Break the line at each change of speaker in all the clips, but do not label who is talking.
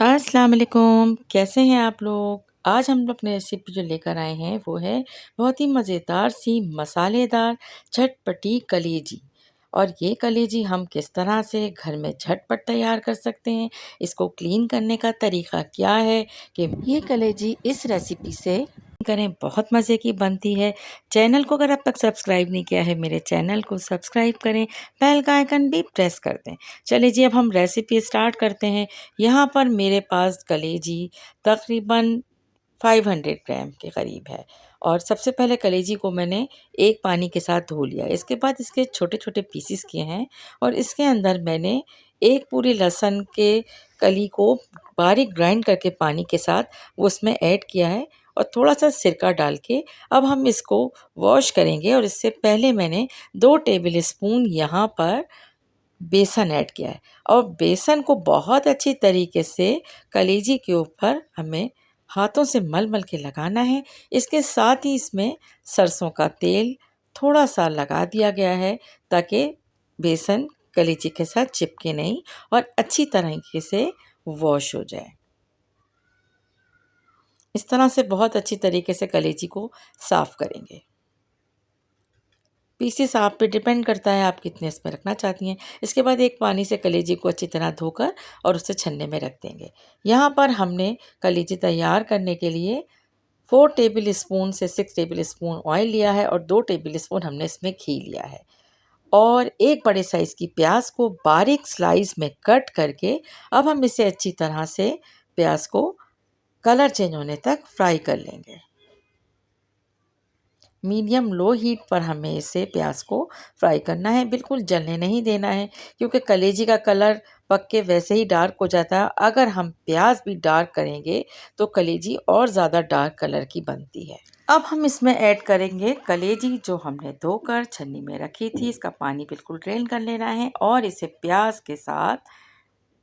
अस्सलाम वालेकुम, कैसे हैं आप लोग? आज हम लोग अपनी रेसिपी जो लेकर आए हैं वो है बहुत ही मज़ेदार सी मसालेदार चटपटी कलेजी। और ये कलेजी हम किस तरह से घर में झटपट तैयार कर सकते हैं, इसको क्लीन करने का तरीका क्या है कि ये कलेजी इस रेसिपी से करें, बहुत मज़े की बनती है। चैनल को अगर अब तक सब्सक्राइब नहीं किया है, मेरे चैनल को सब्सक्राइब करें, बेल का आइकन भी प्रेस कर दें। चलिए जी, अब हम रेसिपी स्टार्ट करते हैं। यहाँ पर मेरे पास कलेजी तकरीबन 500 ग्राम के करीब है। और सबसे पहले कलेजी को मैंने एक पानी के साथ धो लिया। इसके बाद इसके छोटे-छोटे पीसेस किए हैं और इसके अंदर मैंने एक पूरी लहसुन के कली को बारीक ग्राइंड करके पानी के साथ वो उसमें ऐड किया है और थोड़ा-सा सिरका डाल के अब हम इसको वॉश करेंगे। और इससे पहले मैंने 2 टेबल स्पून यहाँ पर बेसन ऐड किया है और बेसन को बहुत अच्छी तरीके से कलेजी के ऊपर हमें हाथों से मल-मल के लगाना है। इसके साथ ही इसमें सरसों का तेल थोड़ा-सा लगा दिया गया है ताकि बेसन कलेजी के साथ चिपके नहीं और अच्छी तरीके से वॉश हो जाए। इस तरह से बहुत अच्छी तरीके से कलेजी को साफ़ करेंगे। पीसेस आप पे डिपेंड करता है आप कितने इसमें रखना चाहती हैं। इसके बाद एक पानी से कलेजी को अच्छी तरह धोकर और उसे छन्ने में रख देंगे। यहाँ पर हमने कलेजी तैयार करने के लिए 4 टेबल स्पून से 6 टेबल स्पून ऑयल लिया है और 2 टेबल स्पून हमने इसमें घी लिया है। और एक बड़े साइज़ की प्याज को बारीक स्लाइस में कट करके अब हम इसे अच्छी तरह से प्याज को कलर चेंज होने तक फ्राई कर लेंगे। मीडियम लो हीट पर हमें इसे प्याज को फ्राई करना है, बिल्कुल जलने नहीं देना है क्योंकि कलेजी का कलर पक के वैसे ही डार्क हो जाता है। अगर हम प्याज भी डार्क करेंगे तो कलेजी और ज़्यादा डार्क कलर की बनती है। अब हम इसमें ऐड करेंगे कलेजी जो हमने धोकर छन्नी में रखी थी। इसका पानी बिल्कुल ड्रेन कर लेना है और इसे प्याज के साथ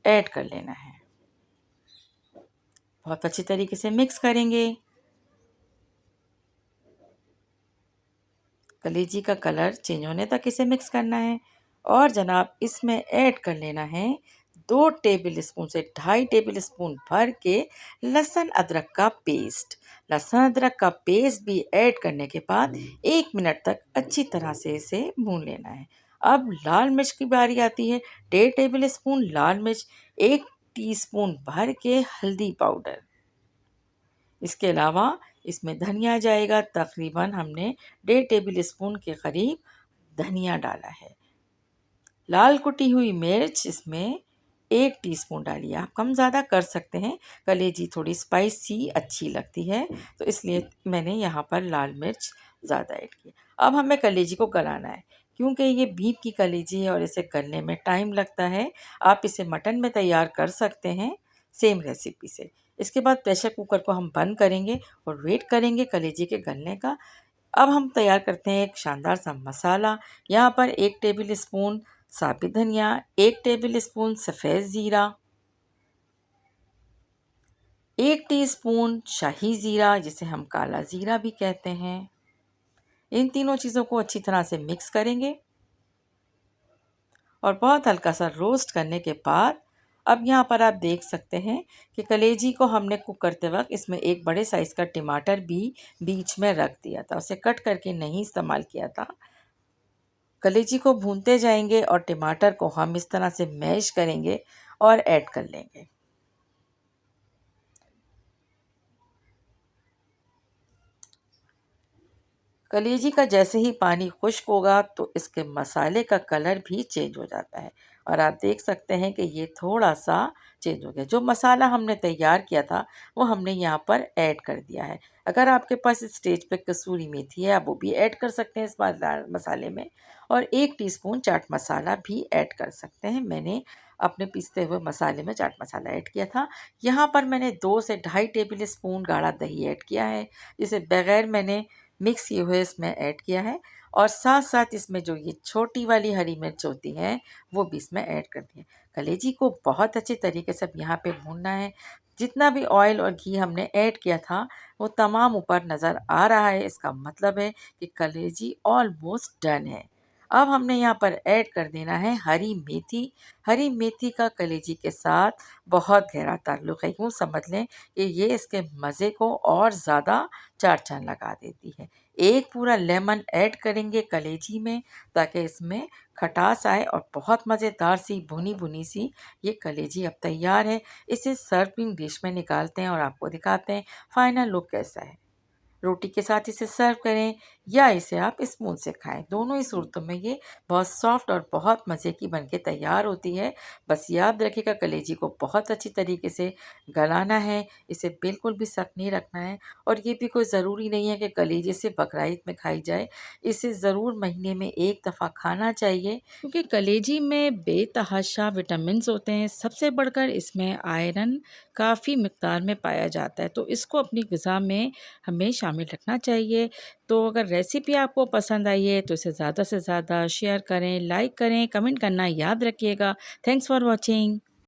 ऐड कर लेना है। बहुत अच्छी तरीके से मिक्स करेंगे। कलेजी का कलर चेंज होने तक इसे मिक्स करना है और जनाब इसमें ऐड कर लेना है 2 टेबल स्पून से 2.5 टेबल स्पून भर के लहसुन अदरक का पेस्ट। लहसुन अदरक का पेस्ट भी ऐड करने के बाद 1 मिनट तक अच्छी तरह से इसे भून लेना है। अब लाल मिर्च की बारी आती है। 1.5 टेबल स्पून लाल मिर्च, 1 टीस्पून भर के हल्दी पाउडर। इसके अलावा इसमें धनिया जाएगा, तकरीबन हमने 1.5 टेबल स्पून के करीब धनिया डाला है। लाल कुटी हुई मिर्च इसमें 1 टीस्पून डालिए। आप कम ज़्यादा कर सकते हैं, कलेजी थोड़ी स्पाइसी अच्छी लगती है तो इसलिए मैंने यहाँ पर लाल मिर्च ज़्यादा ऐड की। अब हमें कलेजी को गलाना है क्योंकि ये बीफ की कलेजी है और इसे गलने में टाइम लगता है। आप इसे मटन में तैयार कर सकते हैं सेम रेसिपी से। इसके बाद प्रेशर कुकर को हम बंद करेंगे और वेट करेंगे कलेजी के गलने का। अब हम तैयार करते हैं एक शानदार सा मसाला। यहाँ पर 1 टेबल स्पून साबित धनिया, 1 टेबल स्पून सफ़ेद ज़ीरा, 1 टीस्पून शाही ज़ीरा जिसे हम काला ज़ीरा भी कहते हैं। इन तीनों चीज़ों को अच्छी तरह से मिक्स करेंगे और बहुत हल्का सा रोस्ट करने के बाद अब यहाँ पर आप देख सकते हैं कि कलेजी को हमने कुक करते वक्त इसमें एक बड़े साइज़ का टमाटर भी बीच में रख दिया था, उसे कट करके नहीं इस्तेमाल किया था। कलेजी को भूनते जाएंगे और टमाटर को हम इस तरह से मैश करेंगे और ऐड कर लेंगे। कलेजी का जैसे ही पानी खुश्क होगा तो इसके मसाले का कलर भी चेंज हो जाता है और आप देख सकते हैं कि ये थोड़ा सा चेंज हो गया। जो मसाला हमने तैयार किया था वो हमने यहाँ पर ऐड कर दिया है। अगर आपके पास इस स्टेज पे कसूरी मेथी है आप वो भी ऐड कर सकते हैं इस मसाले में और 1 टीस्पून चाट मसाला भी ऐड कर सकते हैं। मैंने अपने पीसते हुए मसाले में चाट मसाला ऐड किया था। यहाँ पर मैंने 2 से 2.5 टेबल स्पून गाढ़ा दही ऐड किया है जिसे बगैर मैंने मिक्स किए हुए इसमें ऐड किया है और साथ साथ इसमें जो ये छोटी वाली हरी मिर्च होती है वो भी इसमें ऐड कर दी है। कलेजी को बहुत अच्छे तरीके से अब यहाँ पे भूनना है। जितना भी ऑयल और घी हमने ऐड किया था वो तमाम ऊपर नज़र आ रहा है। इसका मतलब है कि कलेजी ऑलमोस्ट डन है। अब हमने यहाँ पर ऐड कर देना है हरी मेथी। हरी मेथी का कलेजी के साथ बहुत गहरा ताल्लुक़ है, यूँ समझ लें कि ये इसके मज़े को और ज़्यादा चार चाँद लगा देती है। एक पूरा लेमन ऐड करेंगे कलेजी में ताकि इसमें खटास आए और बहुत मज़ेदार सी भुनी-भुनी सी ये कलेजी अब तैयार है। इसे सर्विंग डिश में निकालते हैं और आपको दिखाते हैं फाइनल लुक कैसा है। रोटी के साथ इसे सर्व करें या इसे आप स्पून से खाएं। दोनों ही सूरतों में ये बहुत सॉफ्ट और बहुत मज़े की बनके तैयार होती है। बस याद रखिएगा कलेजी को बहुत अच्छी तरीके से गलाना है, इसे बिल्कुल भी सख्त नहीं रखना है और ये भी कोई ज़रूरी नहीं है कि कलेजी से बकरा-ईद में खाई जाए। इसे ज़रूर महीने में 1 दफ़ा खाना चाहिए क्योंकि कलेजी में बेतहाशा विटामिन्स होते हैं। सबसे बढ़कर इसमें आयरन काफ़ी मिक़दार में पाया जाता है, तो इसको अपनी ग़िज़ा में हमें शामिल रखना चाहिए। तो अगर रेसिपी आपको पसंद आई है तो इसे ज़्यादा से ज़्यादा शेयर करें, लाइक करें, कमेंट करना याद रखिएगा। Thanks for watching.